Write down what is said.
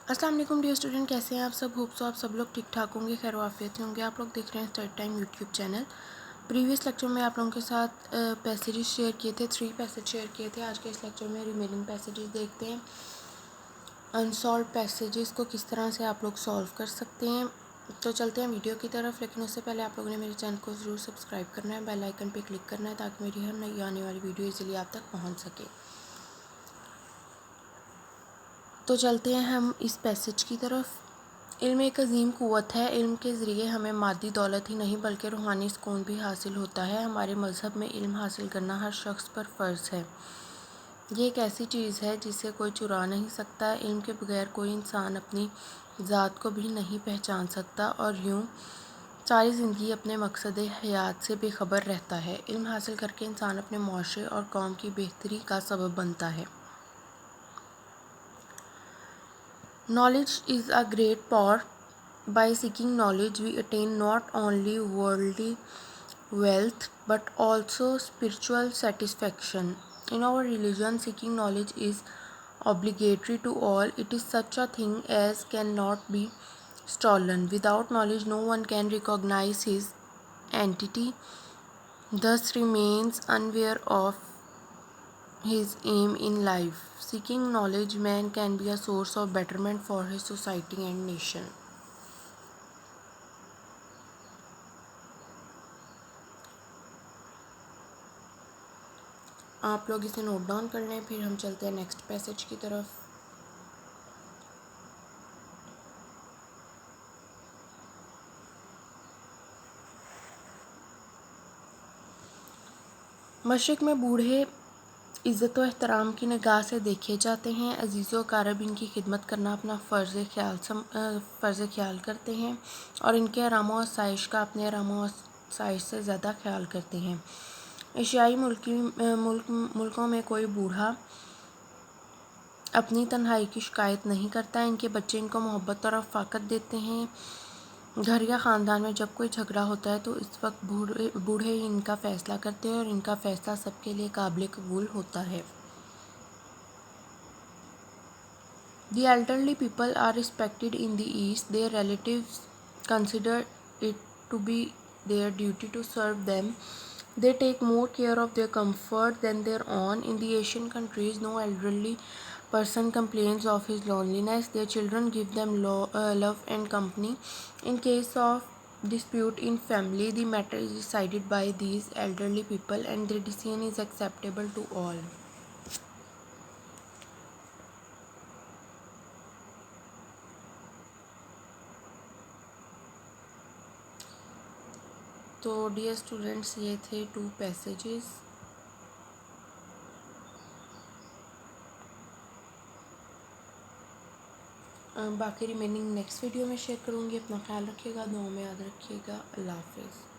अस्सलाम वालेकुम dear student, कैसे हैं आप सब। होप सो आप सब लोग ठीक ठाक होंगे, खैर वाफियत होंगे। आप लोग देख रहे हैं study time YouTube channel. Previous lecture में आप लोगों के साथ पैसेजेस शेयर किए थे, 3 पैसेज शेयर किए थे। आज के इस लेक्चर में रिमेनिंग पैसेजेस देखते हैं। अनसॉल्व पैसेजेस को किस तरह से आप लोग सॉल्व कर सकते हैं। तो चलते हैं वीडियो की तरफ, लेकिन उससे पहले आप लोगों ने मेरे चैनल को ज़रूर सब्सक्राइब करना है, बेल आइकन पर क्लिक करना है ताकि मेरी हर नई आने वाली वीडियो इजीली आप तक पहुँच सके। तो चलते हैं हम इस पैसेज की तरफ। इल्म एक अजीम क़ुव्वत है। इल्म के ज़रिए हमें मादी दौलत ही नहीं बल्कि रूहानी सुकून भी हासिल होता है। हमारे मज़हब में इल्म हासिल करना हर शख्स पर फ़र्ज़ है। ये एक ऐसी चीज़ है जिसे कोई चुरा नहीं सकता। इल्म के बगैर कोई इंसान अपनी ज़ात को भी नहीं पहचान सकता और यूँ सारी ज़िंदगी अपने मकसद हयात से बेखबर रहता है। इल्म हासिल करके इंसान अपने मुआशरे और कौम की बेहतरी का सबब बनता है। Knowledge is a great power. By seeking knowledge, we attain not only worldly wealth but also spiritual satisfaction. In our religion, seeking knowledge is obligatory to all. It is such a thing as cannot be stolen. Without knowledge, no one can recognize his entity, thus remains unaware of his aim in life. Seeking knowledge, man can be a source of betterment for his society and nation. आप लोग इसे note down कर लें, फिर हम चलते हैं next passage की तरफ। मशरिक़ में बूढ़े इज़्ज़त व एहतराम की निगाह से देखे जाते हैं। अजीज़ व अक़ारिब इनकी खिदमत करना अपना फ़र्ज़ ख्याल करते हैं और इनके आराम व आसाइश का अपने आराम व आसाइश से ज़्यादा ख्याल करते हैं। एशियाई मुल्कों में कोई बूढ़ा अपनी तन्हाई की शिकायत नहीं करता। इनके बच्चे इनको मोहब्बत और रफ़ाक़त देते हैं। घर या ख़ानदान में जब कोई झगड़ा होता है तो इस वक्त बूढ़े ही इनका फ़ैसला करते हैं और इनका फ़ैसला सबके लिए काबिल कबूल होता है। The elderly people are respected in the East. Their relatives consider it to be their duty to serve them. They take more care of their comfort than their own. In the Asian countries, no elderly person complains of his loneliness. Their children give them love and company. In case of dispute in family, the matter is decided by these elderly people and their decision is acceptable to all. तो dear students, ये थे 2 passages. बाकी remaining next video में share करूँगी। अपना ख्याल रखिएगा, दुआ में याद रखिएगा। अल्लाह हाफ़िज़।